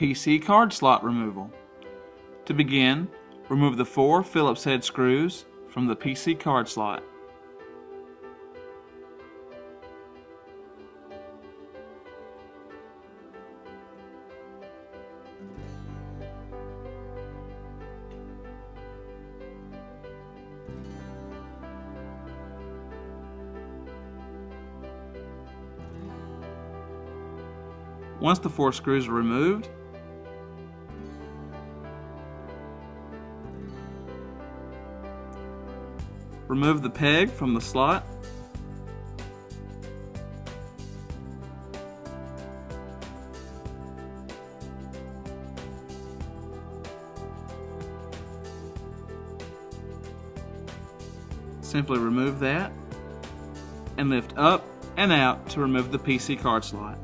PC card slot removal. To begin, remove the 4 Phillips head screws from the PC card slot. Once the 4 screws are removed, remove the peg from the slot. Simply remove that and lift up and out to remove the PC card slot.